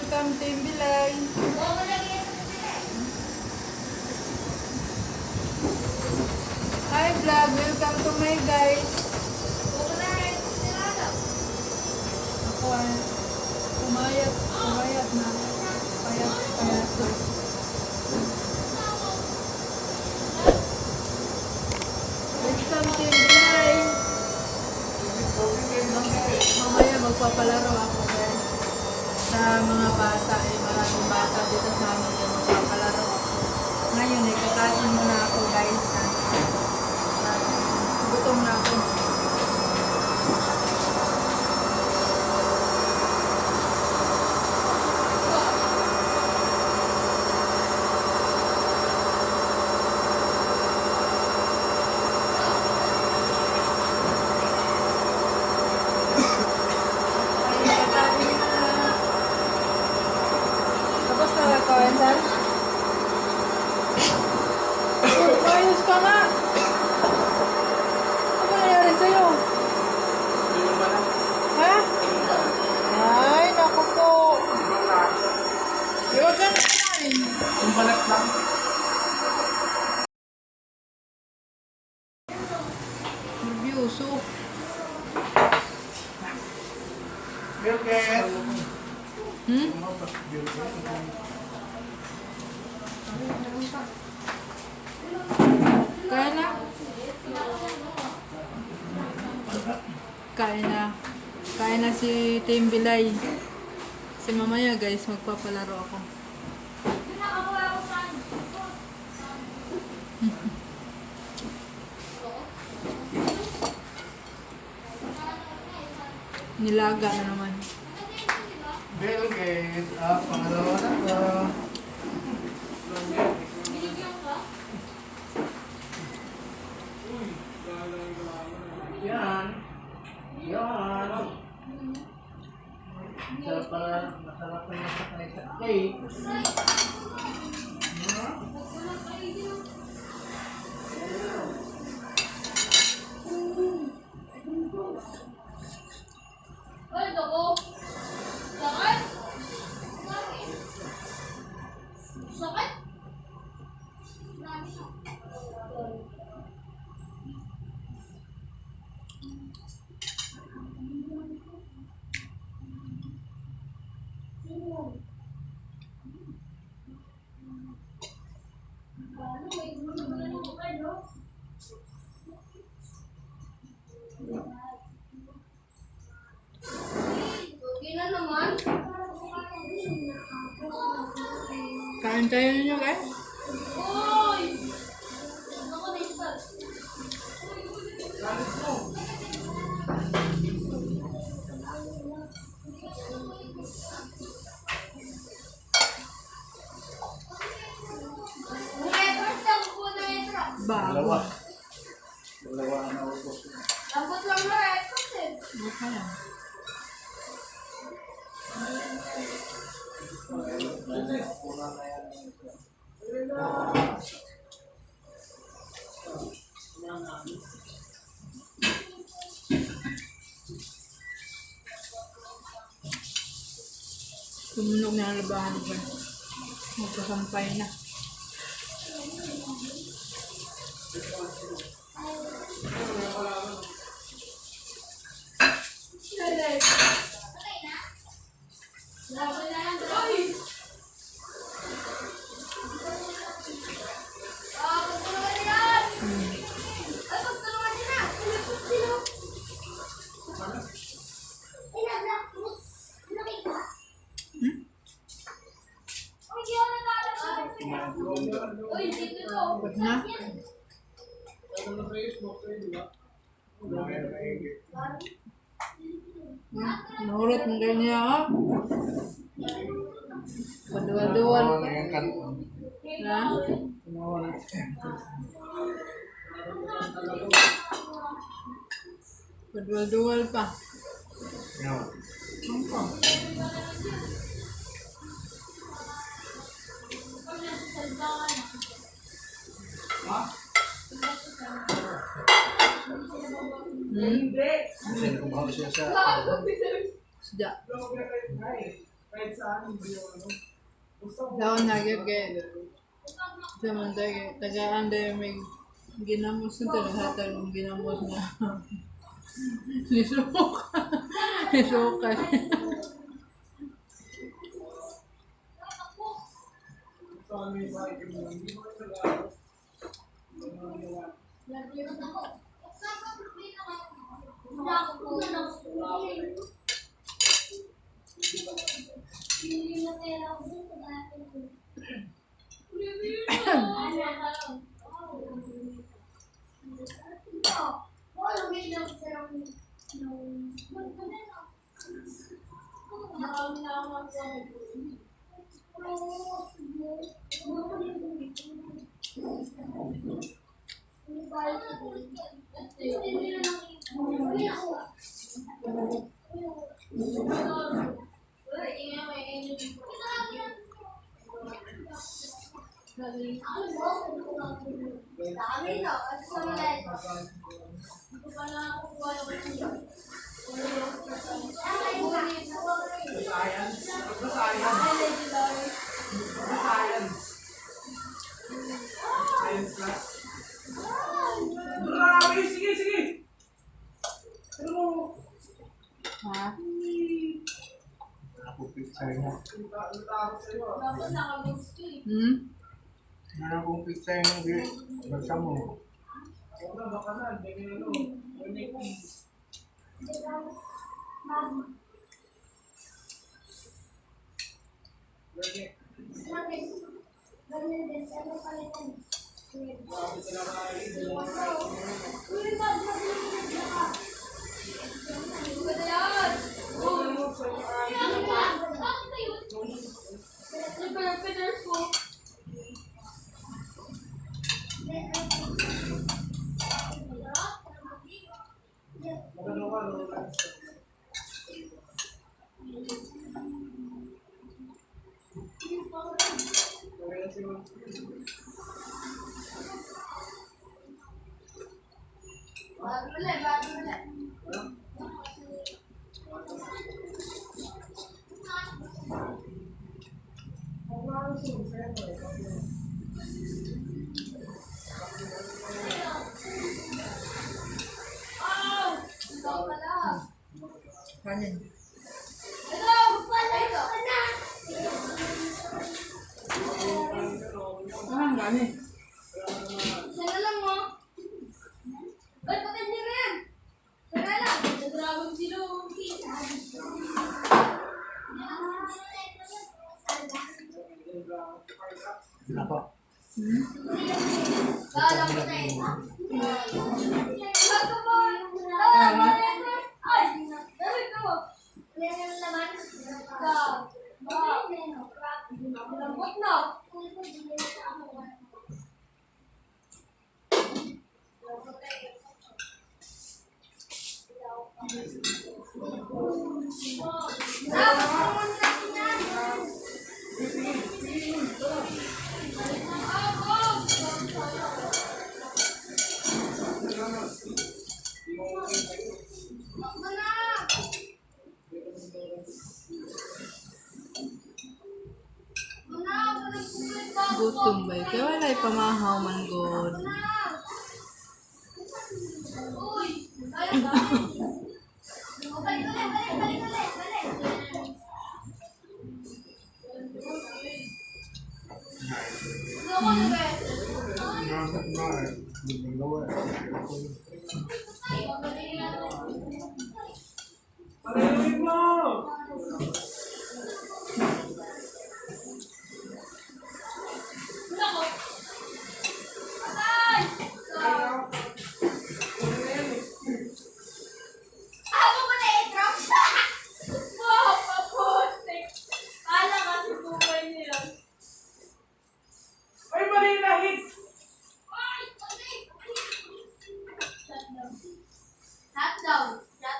welcome Team Bilay. Hi vlog, welcome to my guys. Ako ay pumayat na. Payat na. Welcome Team Bilay. Mamaya magpapalaro ako guys. Sa mga bata, maraming bata dito sa amin yung magpapalaro ako. Ngayon, kakain muna ako guys. Gutom na ako. Tapos na ba kawan, San? Ayos ka nga! Ano nangyari sa'yo? Ha? Ay, naku po. Huwag ka na kumain. Yung balat lang. Nervyoso. Bilket. Hmm? Kain na? Kain na. Kain na si Team Bilay. Kasi mamaya guys, magpapalaro ako. Nilaga na naman. Bilket. Pangalawa na to. Yan. Yan. Masarap na yung sakay sa cake. Kain tayo ninyo guys. Bago. Dalawa na ubos. Lambot lang na eh. Okay lang. Tumunog na ang labahan ko. Magkasampay na. Ba't na? Nahulot mo din niya ha? Paduwal-duwal pa. Ha? Paduwal-duwal pa. Apa? Kasi nagkumakas siya sa... Sejak. Daw nagigay. Samantay, tagaan daw may ginamos na talaga yung ginamos na. Nisuka. Nisuka. Grabe, sige, sige. Ano? Ha? Ako picture niya. Hmm? Ano kung picture niya? Basta mo. Baka na, hindi ano. Kanin. Ah, kanin. Sana lang mo. Ba't bakit niya rin? Sana lang. Nagrawag si Lucy. Wala pa. Kala ko na eh. Bago mo. Tama mo yan. Ay, gawin ko. Yan yung laman. Lambot na. Gutom ba? Kaya wala'y pamahaw man god. Uy! Ayun ba? Balik. Ano ko ba? Pag-ibig mo! Nako! Atay! Ako mo na i-drop siya! Wow, paputik! Kala kasi buhay nila. Ay, mali na hit! Ay! Patik! Shut down.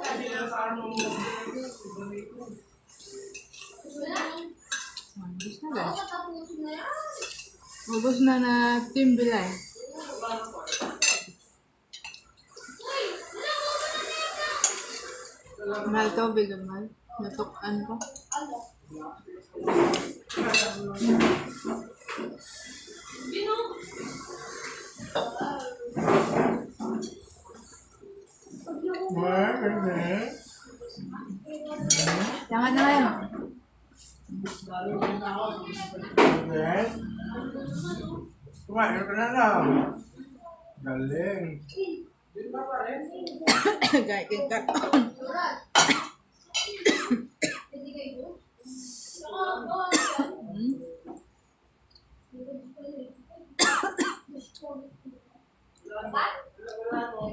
Hindi na sa ano mo. Ubus na Ako guys. katapusin na yan. Ubus na na Team Bilay. Uy! Wala mo ba na neka? Mahal tubig, mahal. Natukan ko. Ano? Jangan na ngayon. Kumain ka na lang. Galing. Gaya king ka.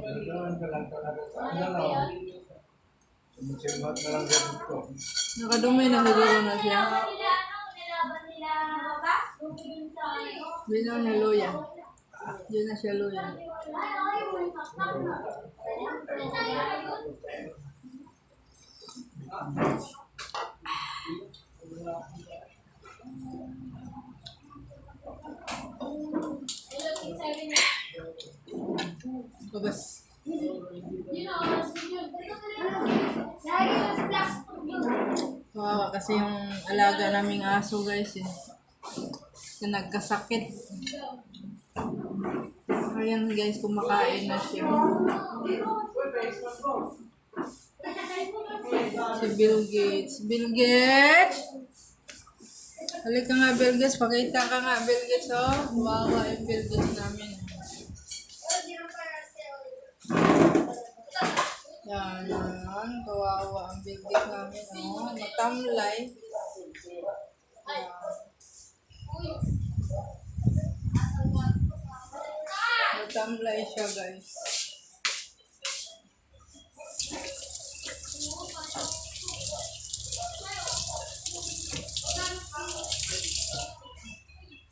Gagawin ka lang talaga sa ano. Sumusimbat na lang dito. Nakadumi na siguro na siya. Binaw niya luya. Yun na siya luya. Babas. Wow, kasi yung alaga naming aso guys eh. Na nagkasakit. Ayan guys, kumakain na siya. Si Bill Gates. Bill Gates! Halika nga Bill Gates, pakita ka nga Bill Gates oh. Wow, yung Bill Gates namin. Yan, kawawa ang Bill Gates namin oh. Matamlay. Matamlay siya guys.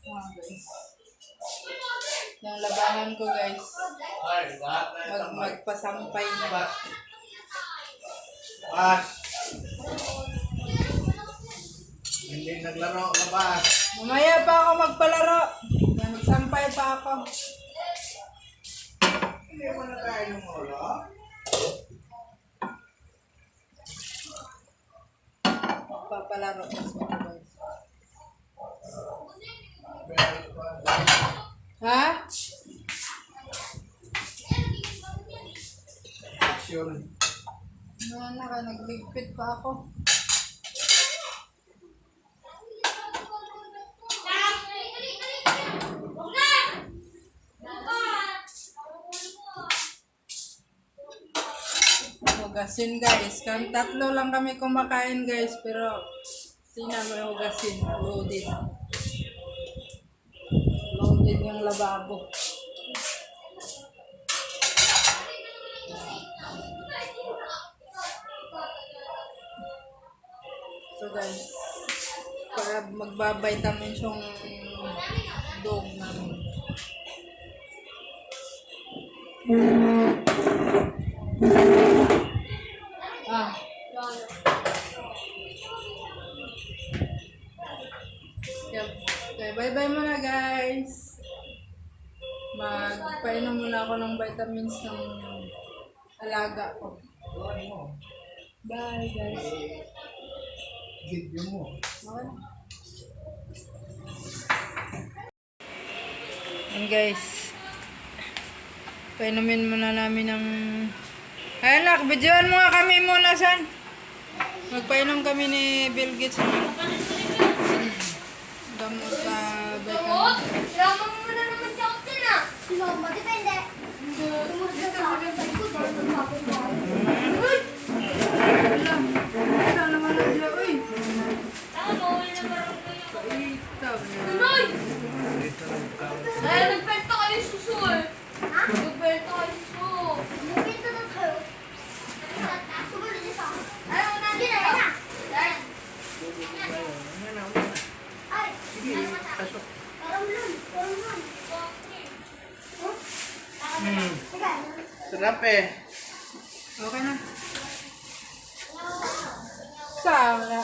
Guys. Yung labanan ko guys. Magpasampay na. Bas! Hindi naglaro ka ba? Mamaya pa ako magpalaro. Magsampay pa ako. Hindi mo na tayo yung ulo? Magpapalaro pa sila guys. Ha? Action. Nagbigpit pa ako. Hugasin guys. Tatlo lang kami kumakain guys. Pero tingnan mo hugasin. Loaded. Loaded yung lababo. So guys, para magbabitamins yung dog namin. Okay, bye-bye muna guys. Magpainom muna ako ng vitamins ng alaga ko. Bye guys. Video mo. Okay. And guys, painumin muna namin ng... Ay anak, videoan mo nga kami muna san. Magpainom kami ni Bill Gates ng gamot sa vitamins. Drama mo na naman siya ako din ah. Ba, depende. Tumusok sa akin. Wala naman na siya, uy. Noy! Ay, nagpelto kayo suso eh. Ha? Nagpelto kayo suso. Nagpelto na kayo. Sumunod niya sa akin. Ayaw na niya. Ay. Ay. Pasok. Karamlon. Karamlon. Sarap eh. Okay na. Sana.